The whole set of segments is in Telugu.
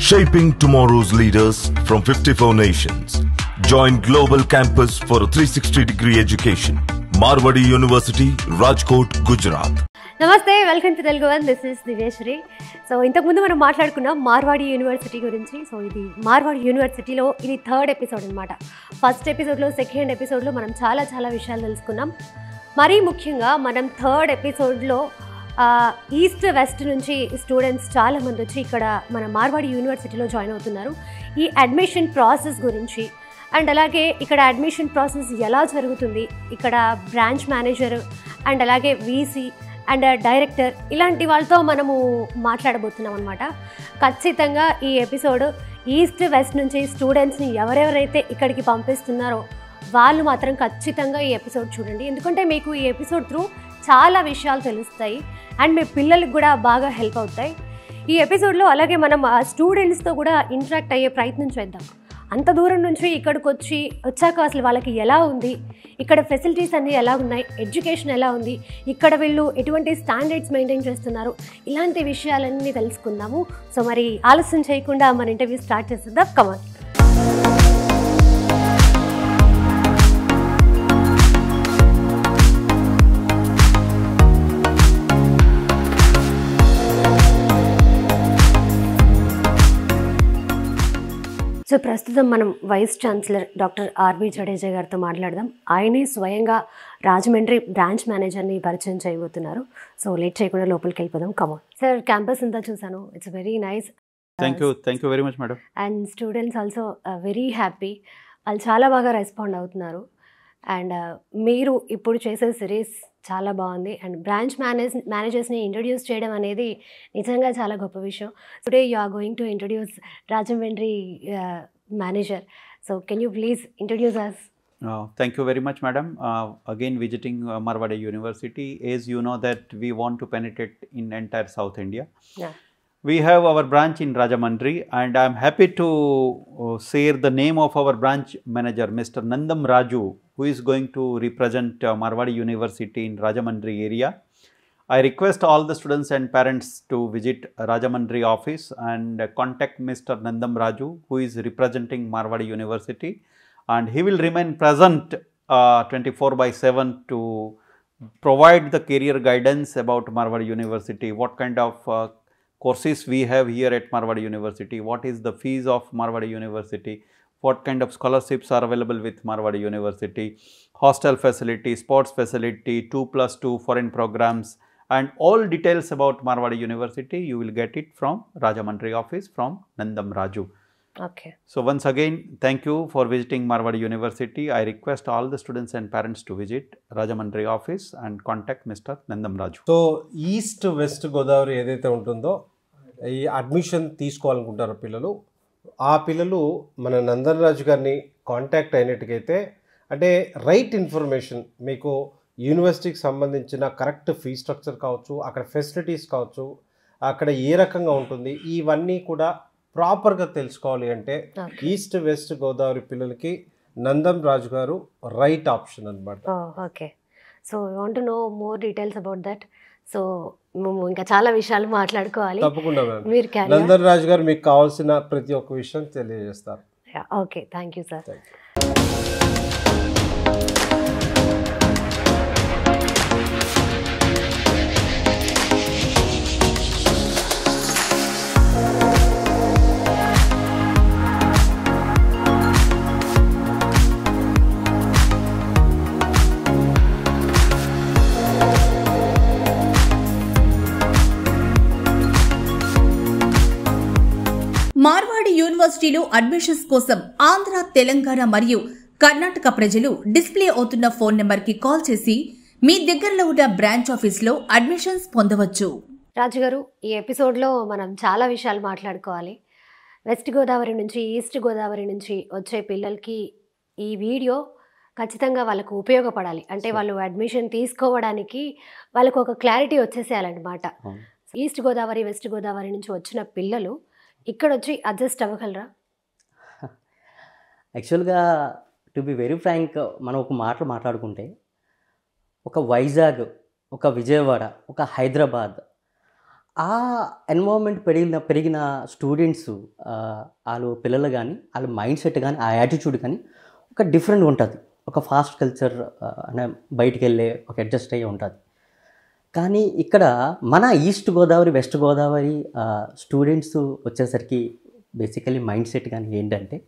Shaping tomorrow's leaders from 54 nations. Join Global Campus for a 360-degree education. Marwadi University, Rajkot, Gujarat. నమస్తే, welcome to Telugu one. This is Divyasri. So ఇంతకుముందు మనం మాట్లాడుకున్నాం మార్వాడి యూనివర్సిటీ గురించి. సో ఇది మార్వాడి యూనివర్సిటీలో ఇది థర్డ్ ఎపిసోడ్ అనమాట. ఫస్ట్ ఎపిసోడ్లో, సెకండ్ ఎపిసోడ్లో మనం చాలా విషయాలు తెలుసుకున్నాం. మరీ ముఖ్యంగా మనం థర్డ్ ఎపిసోడ్లో ఈస్ట్ వెస్ట్ నుంచి స్టూడెంట్స్ చాలామంది వచ్చి ఇక్కడ మన మార్వాడి యూనివర్సిటీలో జాయిన్ అవుతున్నారు. ఈ అడ్మిషన్ ప్రాసెస్ గురించి అండ్ అలాగే ఇక్కడ అడ్మిషన్ ప్రాసెస్ ఎలా జరుగుతుంది, ఇక్కడ బ్రాంచ్ మేనేజర్ అండ్ అలాగే వీసీ అండ్ డైరెక్టర్ ఇలాంటి వాళ్ళతో మనము మాట్లాడబోతున్నాం అనమాట. ఖచ్చితంగా ఈ ఎపిసోడ్ ఈస్ట్ వెస్ట్ నుంచి స్టూడెంట్స్ని ఎవరెవరైతే ఇక్కడికి పంపిస్తున్నారో వాళ్ళు మాత్రం ఖచ్చితంగా ఈ ఎపిసోడ్ చూడండి. ఎందుకంటే మీకు ఈ ఎపిసోడ్ త్రూ చాలా విషయాలు తెలుస్తాయి అండ్ మీ పిల్లలకు కూడా బాగా హెల్ప్ అవుతాయి. ఈ ఎపిసోడ్లో అలాగే మనం స్టూడెంట్స్తో కూడా ఇంటరాక్ట్ అయ్యే ప్రయత్నం చేద్దాం. అంత దూరం నుంచి ఇక్కడికి వచ్చాక అసలు వాళ్ళకి ఎలా ఉంది, ఇక్కడ ఫెసిలిటీస్ అన్నీ ఎలా ఉన్నాయి, ఎడ్యుకేషన్ ఎలా ఉంది, ఇక్కడ వీళ్ళు ఎటువంటి స్టాండర్డ్స్ మెయింటైన్ చేస్తున్నారు, ఇలాంటి విషయాలన్నీ తెలుసుకుందాము. సో మరి ఆలస్యం చేయకుండా మన ఇంటర్వ్యూ స్టార్ట్ చేసేద్దాం. కమాన్. సో ప్రస్తుతం మనం vice chancellor doctor R B Jadeja గారితో మాట్లాడదాం. ఆయనే స్వయంగా రాజమండ్రి బ్రాంచ్ మేనేజర్ని పరిచయం చేయబోతున్నారు. సో లేట్ చేయకుండా లోపలికి వెళ్ళిపోదాం. Come on sir. క్యాంపస్ అంతా చూసాను, it's very nice. Thank you very much madam. And students also very happy. వాళ్ళు చాలా బాగా రెస్పాండ్ అవుతున్నారు. అండ్ మీరు ఇప్పుడు చేసే సిరీస్ చాలా బాగుంది. అండ్ బ్రాంచ్ మేనేజర్స్ని ఇంట్రడ్యూస్ చేయడం అనేది నిజంగా చాలా గొప్ప విషయం. Today you are going to introduce Rajahmundry manager. So can you please introduce us? Thank you very much madam. Again visiting Marwadi University. As you know that we want to penetrate in entire South India. Yeah. We have our branch in Rajamandri and I am happy to share the name of our branch manager Mr. Nandam Raju, who is going to represent Marwadi University in Rajamandri area. I request all the students and parents to visit Rajamandri office and contact Mr. Nandam Raju, who is representing Marwadi University, and he will remain present 24/7 to provide the career guidance about Marwadi University, what kind of courses we have here at Marwadi University, what is the fees of Marwadi University, what kind of scholarships are available with Marwadi University, hostel facility, sports facility, 2+2 foreign programs, and all details about Marwadi University you will get it from Rajamandri office from Nandam Raju. Okay. So once again, thank you for visiting Marwadi University. I request all the students and parents to visit Rajamandri office and contact Mr. Nandam Raju. So east west Godavari ఏదైతే ఉంటుందో ఈ అడ్మిషన్ తీసుకోవాలనుకుంటారో ఆ పిల్లలు మన నందన్ రాజు గారిని కాంటాక్ట్ అయినట్టుకైతే అంటే రైట్ ఇన్ఫర్మేషన్ మీకు యూనివర్సిటీకి సంబంధించిన కరెక్ట్ ఫీ స్ట్రక్చర్ కావచ్చు, అక్కడ ఫెసిలిటీస్ కావచ్చు, అక్కడ ఏ రకంగా ఉంటుంది, ఇవన్నీ కూడా ప్రాపర్గా తెలుసుకోవాలి అంటే ఈస్ట్ వెస్ట్ గోదావరి పిల్లలకి నందం రాజు గారు రైట్ ఆప్షన్ అనమాట. Okay. So I want to know more details about that. So మేము ఇంకా చాలా విషయాలు మాట్లాడుకోవాలి. తప్పకుండా మేడం. నందన్ రాజు గారు మీకు కావాల్సిన ప్రతి ఒక్క విషయం తెలియజేస్తారు. Okay, thank you sir. Marwadi యూనివర్సిటీలో అడ్మిషన్స్ కోసం ఆంధ్ర, తెలంగాణ మరియు కర్ణాటక ప్రజలు డిస్ప్లే అవుతున్న ఫోన్ నెంబర్కి కాల్ చేసి మీ దగ్గరలో ఉన్న బ్రాంచ్ ఆఫీస్లో అడ్మిషన్స్ పొందవచ్చు. రాజు గారు, ఈ ఎపిసోడ్లో మనం చాలా విషయాలు మాట్లాడుకోవాలి. వెస్ట్ గోదావరి నుంచి, ఈస్ట్ గోదావరి నుంచి వచ్చే పిల్లలకి ఈ వీడియో ఖచ్చితంగా వాళ్ళకు ఉపయోగపడాలి. అంటే వాళ్ళు అడ్మిషన్ తీసుకోవడానికి వాళ్ళకు ఒక క్లారిటీ వచ్చేసేయాలన్నమాట. ఈస్ట్ గోదావరి, వెస్ట్ గోదావరి నుంచి వచ్చిన పిల్లలు ఇక్కడ వచ్చి అడ్జస్ట్ అవ్వగలరా? యాక్చువల్గా టు బి వెరీ ఫ్రాంక్, మనం ఒక మాట్లాడుకుంటే ఒక వైజాగ్, ఒక విజయవాడ, ఒక హైదరాబాద్ ఆ ఎన్వైర్న్మెంట్ పెరిగిన స్టూడెంట్స్ వాళ్ళు పిల్లలు కానీ వాళ్ళ మైండ్ సెట్ కానీ ఆ యాటిట్యూడ్ కానీ ఒక డిఫరెంట్ ఉంటుంది, ఒక ఫాస్ట్ కల్చర్ అనే బయటికి వెళ్ళే ఒక అడ్జస్ట్ అయ్యి ఉంటుంది. కానీ ఇక్కడ మన east Godavari west Godavari students వచ్చేసరికి బేసికలీ మైండ్ సెట్ కానీ ఏంటంటే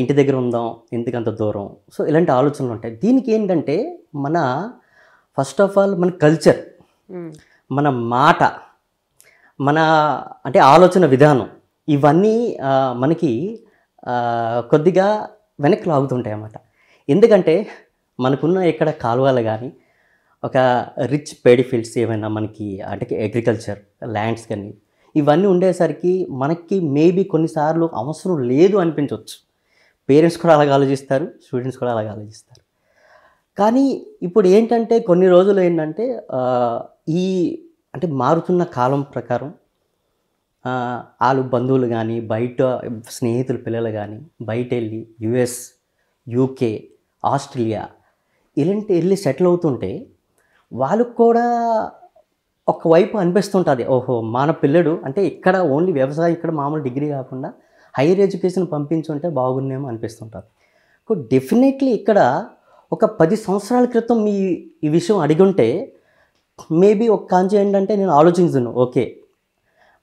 ఇంటి దగ్గర ఉందాం, ఎందుకంత దూరం, సో ఇలాంటి ఆలోచనలు ఉంటాయి. దీనికి ఏంటంటే మన ఫస్ట్ ఆఫ్ ఆల్ మన కల్చర్, మన మాట, మన అంటే ఆలోచన విధానం ఇవన్నీ మనకి కొద్దిగా వెనక్కి లాగుతుంటాయి అన్నమాట. ఎందుకంటే మనకున్న ఇక్కడ కాలువలు కానీ ఒక రిచ్ పేడీ ఫీల్డ్స్ ఏమైనా మనకి అంటే అగ్రికల్చర్ ల్యాండ్స్ కానీ ఇవన్నీ ఉండేసరికి మనకి మేబీ కొన్నిసార్లు అవసరం లేదు అనిపించవచ్చు. పేరెంట్స్ కూడా అలాగ ఆలోచిస్తారు, స్టూడెంట్స్ కూడా అలాగ ఆలోచిస్తారు. కానీ ఇప్పుడు ఏంటంటే కొన్ని రోజులు ఏంటంటే ఈ అంటే మారుతున్న కాలం ప్రకారం వాళ్ళు బంధువులు కానీ బయట స్నేహితుల పిల్లలు కానీ బయట వెళ్ళి యుఎస్, యూకే, ఆస్ట్రేలియా ఇలాంటి వెళ్ళి సెటిల్ అవుతుంటే వాళ్ళకు కూడా ఒకవైపు అనిపిస్తుంటుంది, ఓహో మన పిల్లడు అంటే ఇక్కడ ఓన్లీ వ్యవసాయం ఇక్కడ మామూలు డిగ్రీ కాకుండా హైయర్ ఎడ్యుకేషన్ పంపించుంటే బాగుండేమో అనిపిస్తుంటుంది. డెఫినెట్లీ ఇక్కడ ఒక 10 సంవత్సరాల క్రితం ఈ విషయం అడిగి ఉంటే మేబీ ఒక కాంచి ఏంటంటే నేను ఆలోచించను ఓకే,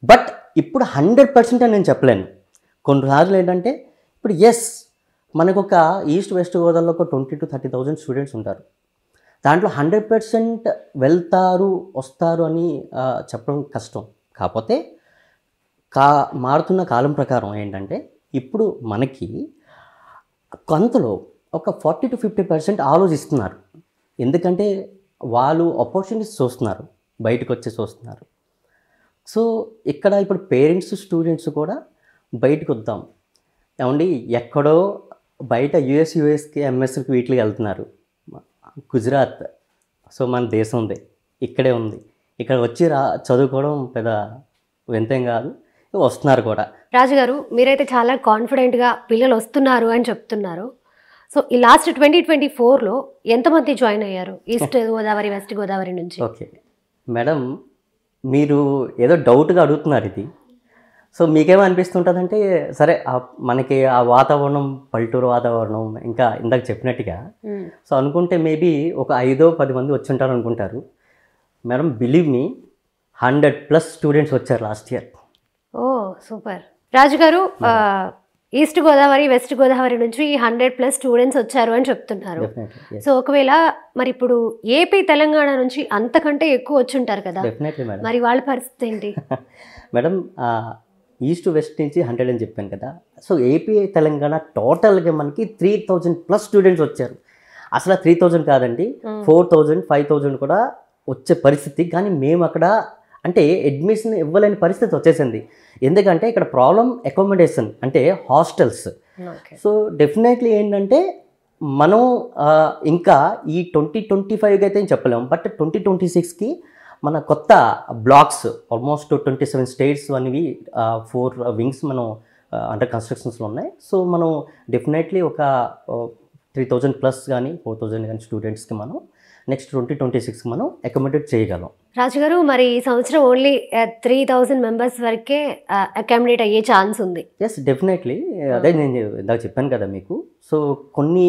బట్ ఇప్పుడు 100% అని నేను చెప్పలేను. కొన్నిసార్లు ఏంటంటే ఇప్పుడు ఎస్ మనకు ఒక ఈస్ట్ వెస్ట్ గోదావరిలో ఒక 20,000 to 30,000 స్టూడెంట్స్ ఉంటారు. దాంట్లో 100% వెళ్తారు వస్తారు అని చెప్పడం కష్టం. కాకపోతే మారుతున్న కాలం ప్రకారం ఏంటంటే ఇప్పుడు మనకి కొంతలో ఒక 40 to 50% ఆలోచిస్తున్నారు. ఎందుకంటే వాళ్ళు ఆపర్చునిటీస్ చూస్తున్నారు, బయటకు వచ్చి చూస్తున్నారు. సో ఇక్కడ ఇప్పుడు పేరెంట్స్ స్టూడెంట్స్ కూడా బయటకు వద్దాం ఏమండి, ఎక్కడో బయట యూఎస్కి ఎంఎస్కి వీటికి వెళ్తున్నారు, గుజరాత్, సో మన దేశం ఉంది, ఇక్కడే ఉంది, ఇక్కడ వచ్చి చదువుకోవడం పెద్ద వింతేం కాదు, వస్తున్నారు కూడా. రాజుగారు మీరైతే చాలా కాన్ఫిడెంట్గా పిల్లలు వస్తున్నారు అని చెప్తున్నారు. సో ఈ లాస్ట్ 2024లో ఎంతమంది జాయిన్ అయ్యారు ఈస్ట్ గోదావరి వెస్ట్ గోదావరి నుంచి? ఓకే మేడం, మీరు ఏదో డౌట్గా అడుగుతున్నారు ఇది. సో మీకేమో అనిపిస్తుంటుందంటే సరే మనకి ఆ వాతావరణం పల్లెటూరు వాతావరణం ఇంకా ఇందాక చెప్పినట్టుగా సో అనుకుంటే మేబీ ఒక 5-10 మంది వచ్చి ఉంటారు అనుకుంటారు. మేడం బిలీవ్ మీ 100+ స్టూడెంట్స్ వచ్చారు లాస్ట్ ఇయర్. ఓ సూపర్. రాజుగారు ఈస్ట్ గోదావరి వెస్ట్ గోదావరి నుంచి 100+ స్టూడెంట్స్ వచ్చారు అని చెప్తున్నారు. సో ఒకవేళ మరి ఇప్పుడు ఏపీ తెలంగాణ నుంచి అంతకంటే ఎక్కువ వచ్చి ఉంటారు కదా, మరి వాళ్ళ పరిస్థితి ఏంటి? మేడం ఈస్ట్ వెస్ట్ నుంచి 100 అని చెప్పాను కదా, సో ఏపీ తెలంగాణ టోటల్గా మనకి 3,000+ స్టూడెంట్స్ వచ్చారు. అసలు 3,000 కాదండి, 4,000 5,000 కూడా వచ్చే పరిస్థితి. కానీ మేము అక్కడ అంటే అడ్మిషన్ ఇవ్వలేని పరిస్థితి వచ్చేసింది. ఎందుకంటే ఇక్కడ ప్రాబ్లం అకామిడేషన్ అంటే హాస్టల్స్. సో డెఫినెట్లీ ఏంటంటే మనం ఇంకా ఈ 2025కి అయితే చెప్పలేము, బట్ 2026కి మన కొత్త బ్లాక్స్ ఆల్మోస్ట్ 27 స్టేట్స్ అనేవి 4 వింగ్స్ మనం అండర్ కన్స్ట్రక్షన్స్లో ఉన్నాయి. సో మనం డెఫినెట్లీ ఒక 3,000+ కానీ 4,000 కానీ స్టూడెంట్స్కి మనం నెక్స్ట్ 2026 మనం అకామిడేట్ చేయగలం. రాజుగారు మరి ఈ సంవత్సరం ఓన్లీ 3,000 మెంబర్స్ వరకే అకామిడేట్ అయ్యే ఛాన్స్ ఉంది. ఎస్ డెఫినెట్లీ, అదే నేను ఇందాక చెప్పాను కదా మీకు. సో కొన్ని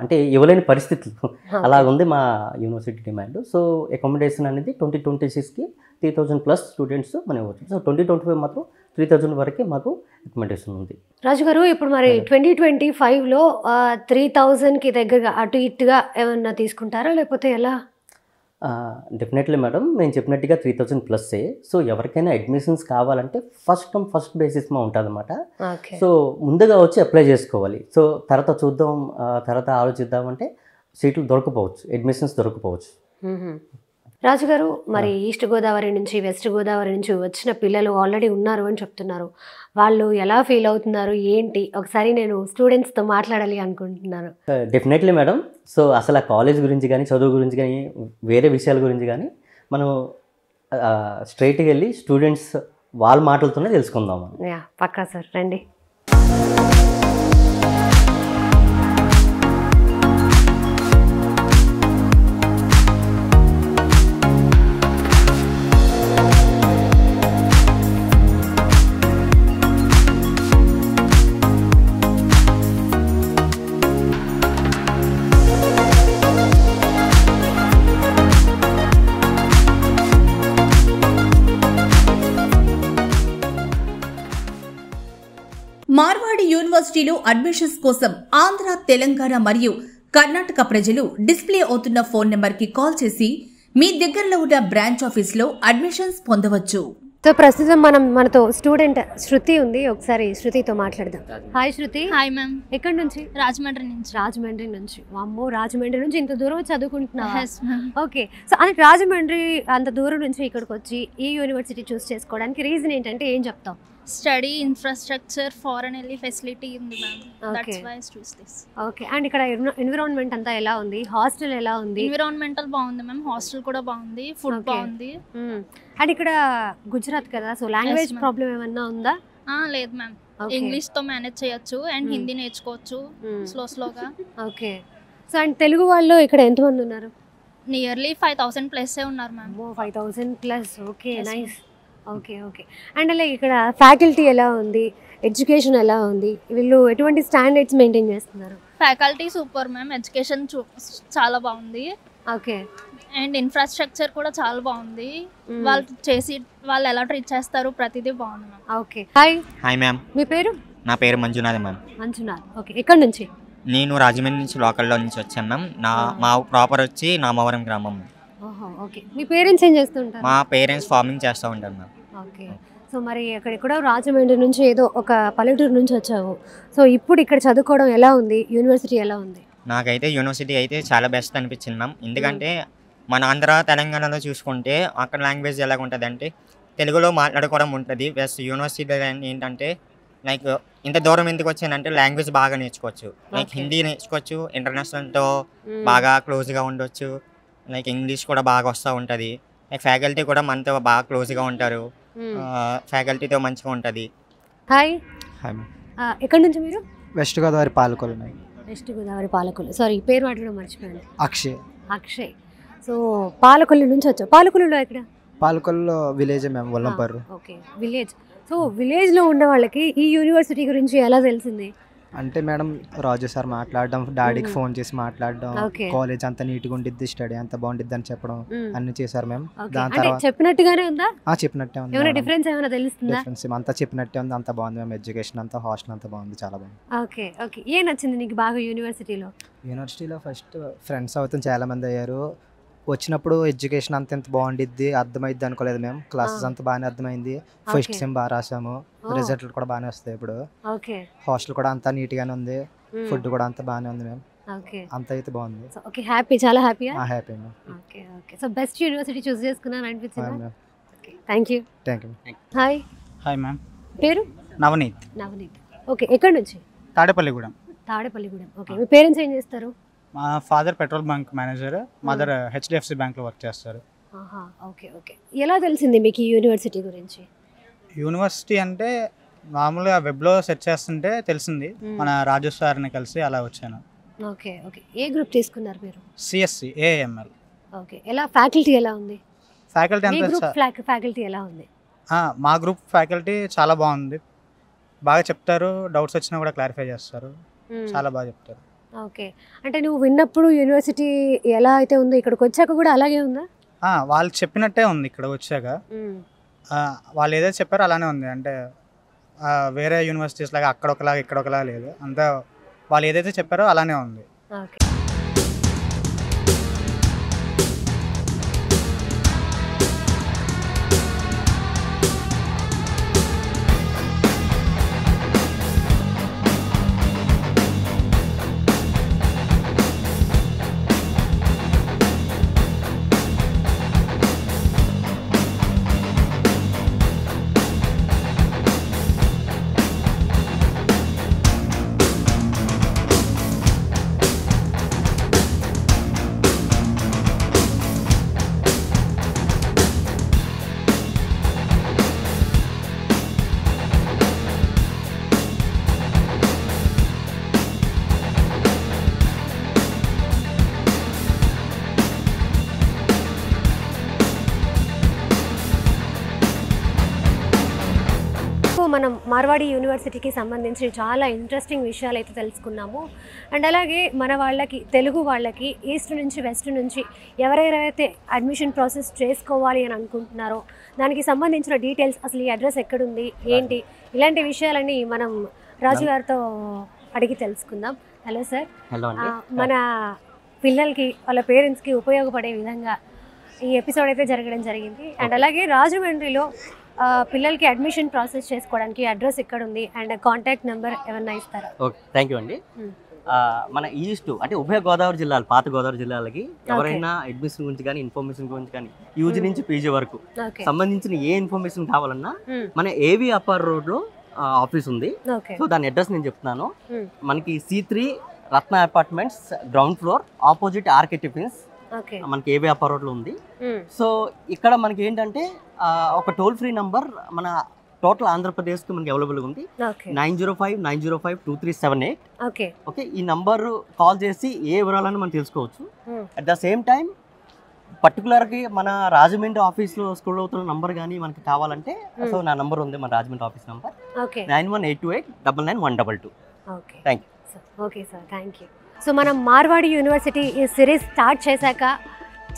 అంటే ఇవ్వలేని పరిస్థితులు అలా ఉంది మా యూనివర్సిటీ డిమాండ్. సో అకామిడేషన్ అనేది 2026కి 3,000+ స్టూడెంట్స్ మనం ఇవ్వచ్చు. సో 2025 మాత్రం 3,000 వరకే మాకు అకామిడేషన్ ఉంది. రాజుగారు ఇప్పుడు మరి 2025లో 3,000కి దగ్గరగా అటు ఇటుగా ఏమన్నా తీసుకుంటారా లేకపోతే ఎలా? డెఫినెట్లీ మేడం, నేను చెప్పినట్టుగా 3,000+. సో ఎవరికైనా అడ్మిషన్స్ కావాలంటే ఫస్ట్ బేసిస్ మా ఉంటుంది అనమాట. సో ముందుగా వచ్చి అప్లై చేసుకోవాలి. సో తర్వాత చూద్దాం, తర్వాత ఆలోచిద్దామంటే సీట్లు దొరకపోవచ్చు, అడ్మిషన్స్ దొరకపోవచ్చు. రాజుగారు మరి ఈస్ట్ గోదావరి నుంచి వెస్ట్ గోదావరి నుంచి వచ్చిన పిల్లలు ఆల్రెడీ ఉన్నారు అని చెప్తున్నారు. వాళ్ళు ఎలా ఫీల్ అవుతున్నారు ఏంటి? ఒకసారి నేను స్టూడెంట్స్తో మాట్లాడాలి అనుకుంటున్నాను. Definitely madam. సో అసలు ఆ కాలేజ్ గురించి కానీ చదువు గురించి కానీ వేరే విషయాల గురించి కానీ మనం స్ట్రైట్గా వెళ్ళి స్టూడెంట్స్ వాళ్ళ మాటలతోనే తెలుసుకుందాము. పక్కా సార్, రండి. మార్వాడి యూనివర్సిటీలో అడ్మిషన్స్ కోసం ఆంధ్ర, తెలంగాణ మరియు కర్ణాటక ప్రజలు డిస్ప్లే అవుతున్న ఫోన్ నెంబర్కి కాల్ చేసి మీ దగ్గరలో ఉన్న బ్రాంచ్ ఆఫీస్లో అడ్మిషన్స్ పొందవచ్చు. సో ప్రస్తుతం మనతో స్టూడెంట్ శృతి ఉంది. ఒకసారి శృతితో మాట్లాడదాం. హాయ్ శృతి. Hi ma'am. ఎక్కడి నుంచి? రాజమండ్రి నుంచి. అమ్మో, రాజమండ్రి నుంచి ఇంత దూరం చదువుకుంటున్నా? ఓకే. సో అంటే రాజమండ్రి అంత దూరం నుంచి ఇక్కడికి వచ్చి ఈ యూనివర్సిటీ చూస్ చేసుకోవడానికి రీజన్ ఏంటంటే ఏం చెప్తావు? స్టడీ ఇన్ఫ్రాస్ట్రక్చర్ ఫారెన్ వెళ్ళి ఫెసిలిటీ ఉంది ma'am. Okay. That's why I choose this. Okay. And ఇక్కడ ఎన్విరాన్మెంట్ అంతా ఎలా ఉంది? హాస్టల్ ఎలా ఉంది? ఎన్విరాన్మెంటల్ బాగుంది మ్యామ్, హాస్టల్ కూడా బాగుంది, ఫుడ్ Okay. బాగుంది. అండ్ ఇక్కడ గుజరాత్ కదా, సో లాంగ్వేజ్ ma'am. ప్రాబ్లం ఏమన్నా ఉందా? లేదు మ్యామ్, Okay. ఇంగ్లీష్ తో మేనేజ్ చేయొచ్చు అండ్ హిందీ నేర్చుకోవచ్చు స్లోగా. ఓకే. సో అండ్ తెలుగు వాళ్ళు ఇక్కడ ఎంతమంది ఉన్నారు? నియర్లీ 5,000 ప్లస్ ఉన్నారు ma'am. 5,000 plus. Okay, Yes, nice. Okay. And అలాగే ఇక్కడ ఫ్యాకల్టీ ఎలా ఉంది? ఎడ్యుకేషన్ ఎలా ఉంది? వీళ్ళు ఎటువంటి స్టాండర్డ్స్ మెయింటైన్ చేస్తున్నారు? ఫ్యాకల్టీ సూపర్ మ్యామ్, ఎడ్యుకేషన్ చాలా బాగుంది ఓకే. అండ్ ఇన్ఫ్రాస్ట్రక్చర్ కూడా చాలా బాగుంది. వాళ్ళు ఎలా ట్రీట్ చేస్తారు ప్రతిదీ బాగుంది ma'am. Okay. Hi. Hi ma'am. మీ పేరు? నా పేరు మంజునాథ్ మ్యామ్. మంజునాథ్. ఓకే. ఎక్కడి నుంచి? నేను రాజమండ్రి నుంచి లోకల్లో నుంచి వచ్చాను మ్యామ్. మా ప్రాపర్ వచ్చి నామవరం గ్రామం. ఓహో, ఓకే. మీ పేరెంట్స్ ఏం చేస్తుంటారు? మా పేరెంట్స్ ఫార్మింగ్ చేస్తూ ఉంటారు మ్యామ్. ఓకే. సో మరి ఎక్కడెక్కడో రాజమండ్రి నుంచి ఏదో ఒక పల్లెటూరు నుంచి వచ్చావు. సో ఇప్పుడు ఇక్కడ చదువుకోవడం ఎలా ఉంది? యూనివర్సిటీ ఎలా ఉంది? నాకైతే యూనివర్సిటీ అయితే చాలా బెస్ట్ అనిపించింది మ్యామ్. ఎందుకంటే మన ఆంధ్ర తెలంగాణలో చూసుకుంటే అక్కడ లాంగ్వేజ్ ఎలాగ ఉంటుంది అంటే తెలుగులో మాట్లాడుకోవడం ఉంటుంది. ప్లస్ యూనివర్సిటీ ఏంటంటే లైక్ ఇంత దూరం ఎందుకు వచ్చానంటే లాంగ్వేజ్ బాగా నేర్చుకోవచ్చు. లైక్ హిందీ నేర్చుకోవచ్చు, ఇంటర్నేషనల్తో బాగా క్లోజ్గా ఉండొచ్చు, లైక్ ఇంగ్లీష్ కూడా బాగా వస్తూ ఉంటుంది. లైక్ ఫ్యాకల్టీ కూడా మనతో బాగా క్లోజ్గా ఉంటారు, ఫ్యాకల్టీతో మంచిగా ఉంటుంది. హాయ్. Hi ma'am. ఎక్కడి నుంచి మీరు? West Godavari Palakollu ma'am. West Godavari Palakollu. Sorry, పేరు మాట్లాడడం మర్చిపోయాను. అక్షయ్. సో పాలకొల్లు నుంచి వచ్చావు. పాలకొల్లులో ఎక్కడ? Palakollu village ma'am, Vallamparru. Okay, village. So విలేజ్లో ఉన్న వాళ్ళకి ఈ యూనివర్సిటీ గురించి ఎలా తెలిసింది? అంటే మేడం రాజు సార్ మాట్లాడడం, డాడీకి ఫోన్ చేసి మాట్లాడడం, Okay. కాలేజ్ అంతా నీట్గా ఉండిద్ది, స్టడీ అంతా బాగుండిద్ది అని చెప్పడం అన్ని చేశారు మ్యామ్. Okay. దాని అంటే తర్వాత చెప్పినట్టుగానే ఉందా? చెప్పినట్టే ఉంది ఏమైనా మేడం. డిఫరెన్స్ ఏమైనా తెలుస్తుందా? డిఫరెన్స్ అంతా చెప్పినట్టే ఉంది, అంతా బాగుంది మ్యామ్. ఎడ్యుకేషన్ అంతా, హాస్టల్ అంతా బాగుంది, చాలా బాగుంది. ఓకే. ఏం నచ్చింది నీకు బాగా యూనివర్సిటీలో? యూనివర్సిటీలో ఫస్ట్ ఫ్రెండ్స్ అవుతాం, చాలా మంది అయ్యారు. వచ్చినప్పుడు ఎడ్యుకేషన్ అంత ఎంత బాగుండిద్ది, అర్థమైద్ది అనుకోలేదు మేము. క్లాసెస్ అంతా బాగానే అర్థమైంది. ఫస్ట్ సెమ్ బాగా రాసాము, రిజల్ట్లు కూడా బాగానే వస్తాయి ఇప్పుడు. ఓకే. హాస్టల్ కూడా అంతా నీట్గానే ఉంది, ఫుడ్ కూడా అంతా బాగానే ఉంది మ్యామ్. ఓకే. అంత అయితే బాగుంది. ఓకే, హ్యాపీ, చాలా హ్యాపీయా? Happy ma'am. Okay. So best university choose చేసుకున్నాను అనిపించిందా? Ma'am. Okay, thank you. Thank you. Hi. Hi ma'am. పేరు? నవనీత్. నవనీత్. ఓకే. ఎక్కడి నుంచి? తాడేపల్లిగూడెం. తాడేపల్లిగూడెం. ఓకే. మీ పేరెంట్స్ ఏం చేస్తారు? మా father petrol bunk manager, mother HDFC బ్యాంక్లో వర్క్ చేస్తారు. ఓకే. ఎలా తెలిసింది మీకు ఈ యూనివర్సిటీ గురించి? యూనివర్సిటీ అంటే మామూలుగా వెబ్లో సెర్చ్ చేస్తుంటే తెలిసింది. మన రాజు సార్ని కలిసి అలా వచ్చాను. ఓకే. ఏ గ్రూప్ తీసుకున్నారు మీరు? CSC AML. ఓకే. ఎలా ఫ్యాకల్టీ ఎలా ఉంది? ఫ్యాకల్టీ మీ అంతా గ్రూప్ ఫ్యాకల్టీ ఎలా ఉంది? మా గ్రూప్ ఫ్యాకల్టీ చాలా బాగుంది, బాగా చెప్తారు, డౌట్స్ వచ్చినా కూడా క్లారిఫై చేస్తారు, చాలా బాగా చెప్తారు. ఓకే. అంటే నువ్వు విన్నప్పుడు యూనివర్సిటీ ఎలా అయితే ఉందో ఇక్కడికి వచ్చాక కూడా అలాగే ఉందా? వాళ్ళు చెప్పినట్టే ఉంది ఇక్కడ వచ్చాక. వాళ్ళు ఏదైతే చెప్పారో అలానే ఉంది. అంటే వేరే యూనివర్సిటీస్ లాగా అక్కడ ఒకలాగా ఇక్కడ ఒకలాగా లేదు, అంతా వాళ్ళు ఏదైతే చెప్పారో అలానే ఉంది. ఓకే. మనం మార్వాడి యూనివర్సిటీకి సంబంధించి చాలా ఇంట్రెస్టింగ్ విషయాలు అయితే తెలుసుకున్నాము. అండ్ అలాగే మన వాళ్ళకి, తెలుగు వాళ్ళకి ఈస్ట్ నుంచి వెస్ట్ నుంచి ఎవరెవరైతే అడ్మిషన్ ప్రాసెస్ చేసుకోవాలి అని అనుకుంటున్నారో దానికి సంబంధించిన డీటెయిల్స్, అసలు ఈ అడ్రస్ ఎక్కడుంది, ఏంటి, ఇలాంటి విషయాలన్నీ మనం రాజు గారితో అడిగి తెలుసుకుందాం. Hello sir. హలో అండి. మన పిల్లలకి వాళ్ళ పేరెంట్స్కి ఉపయోగపడే విధంగా ఈ ఎపిసోడ్ అయితే జరగడం జరిగింది. అండ్ అలాగే రాజమండ్రిలో పిల్లలకి అడ్మిషన్ ప్రాసెస్ చేసుకోవడానికి అడ్రస్ ఎక్కడ ఉంది అండ్ కాంటాక్ట్ నెంబర్ ఏమన్నా ఇస్తారా? ఓకే, థ్యాంక్ యూ అండి. మన ఈస్ట్ అంటే ఉభయ గోదావరి జిల్లాలు, పాత గోదావరి జిల్లాలకి ఎవరైనా అడ్మిషన్ గురించి కానీ ఇన్ఫర్మేషన్ గురించి కానీ యూజీ నుంచి పీజీ వరకు సంబంధించిన ఏ ఇన్ఫర్మేషన్ కావాలన్నా మన ఏవి అప్పర్ రోడ్లో ఆఫీస్ ఉంది. సో దాని అడ్రస్ నేను చెప్తున్నాను. మనకి C3 Ratna apartments ground floor opposite RK tiffins మనకి ఏవి అప్పర్ రోడ్లో ఉంది. సో ఇక్కడ మనకి ఏంటంటే ఒక టోల్ ఫ్రీ నంబర్ మన టోటల్ ఆంధ్రప్రదేశ్కి మనకి అవైలబుల్గా ఉంది. 905-905-2378. ఓకే, ఈ నంబర్ కాల్ చేసి ఏ వివరాలను మనం తెలుసుకోవచ్చు. అట్ ద సేమ్ టైం పర్టికులర్గా మన రాజమండ్రి ఆఫీస్లో స్కూల్ అవుతున్న నంబర్ కానీ మనకి కావాలంటే సో నా నంబర్ ఉంది, మన Rajahmundry office number 9182899122. Thank you. Okay sir, thank you. So మనం మార్వాడి యూనివర్సిటీ ఈ సిరీస్ స్టార్ట్ చేశాక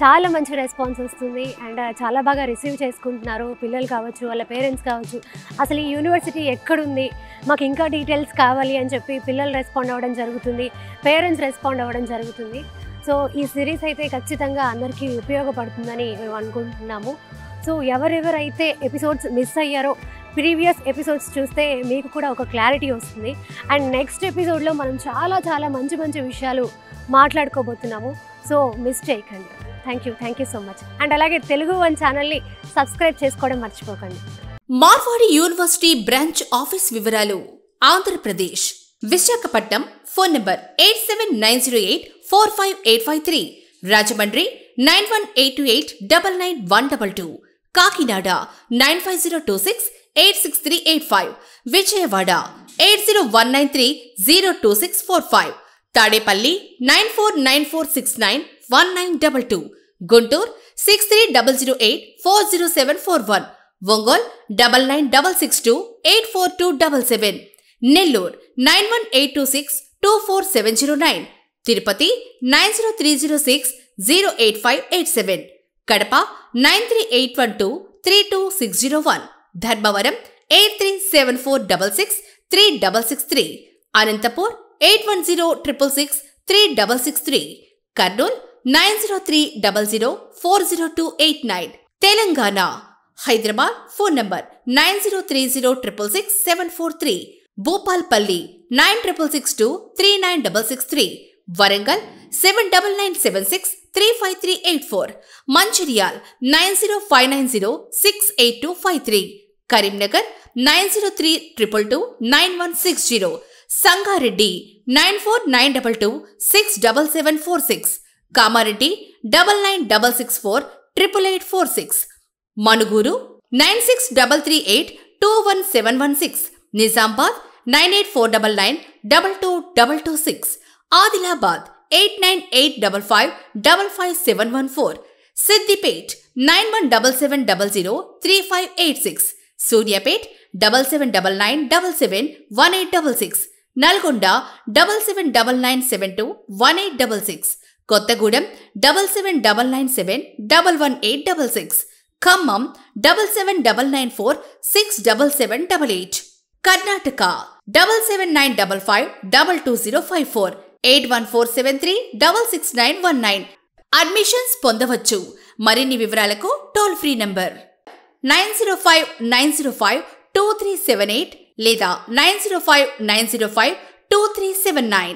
చాలా మంచి రెస్పాన్స్ వస్తుంది అండ్ చాలా బాగా రిసీవ్ చేసుకుంటున్నారు పిల్లలు కావచ్చు, వాళ్ళ పేరెంట్స్ కావచ్చు. అసలు ఈ యూనివర్సిటీ ఎక్కడుంది, మాకు ఇంకా డీటెయిల్స్ కావాలి అని చెప్పి పిల్లలు రెస్పాండ్ అవ్వడం జరుగుతుంది, పేరెంట్స్ రెస్పాండ్ అవ్వడం జరుగుతుంది. సో ఈ సిరీస్ అయితే ఖచ్చితంగా అందరికీ ఉపయోగపడుతుందని మేము అనుకుంటున్నాము. సో ఎవరెవరైతే ఎపిసోడ్స్ మిస్ అయ్యారో ప్రీవియస్ ఎపిసోడ్స్ చూస్తే మీకు కూడా ఒక క్లారిటీ వస్తుంది. అండ్ నెక్స్ట్ ఎపిసోడ్లో మనం చాలా చాలా మంచి మంచి విషయాలు మాట్లాడుకోబోతున్నాము. సో మిస్ చేయకండి. Thank you so much. And అలాగే తెలుగు వన్ ఛానల్ని సబ్స్క్రైబ్ చేసుకోవడం మర్చిపోకండి. మార్వాడి యూనివర్సిటీ బ్రాంచ్ ఆఫీస్ వివరాలు: Andhra Pradesh, Visakhapatnam phone number 8790845853, Rajahmundry 9182899122, Kakinada 9502686385, Vijayawada 8019302645, Tadepalli 9494691922, Guntur 6300840741, Ongole 9966284277, Nellore 9182624709, Tirupati 9030608587, Kadapa 9381232601, Dharmavaram 8374663663, Anantapur 8106663663, Kurnool 9030040289, Telangana Hyderabad phone number 9030666743, Bhupalpally 9662396663, Warangal 7997635384, Mancherial 9059068253, Karimnagar 9032229160, Sangareddy 9492267746, Kamareddy 9966488846, Manuguru 9633821716, Nizamabad 9849922226, Adilabad 8985555714, Siddipet 9177003586, Suryapet 7799771866, Nalgonda 7799721866, Kothagudem 7799711866, Khammam 7799467788, Karnataka 7795522054, 8147366919. Admissions పొందవచ్చు. మరిన్ని వివరాలకు టోల్ ఫ్రీ నంబర్ 9059052378 లేదా 9059052379.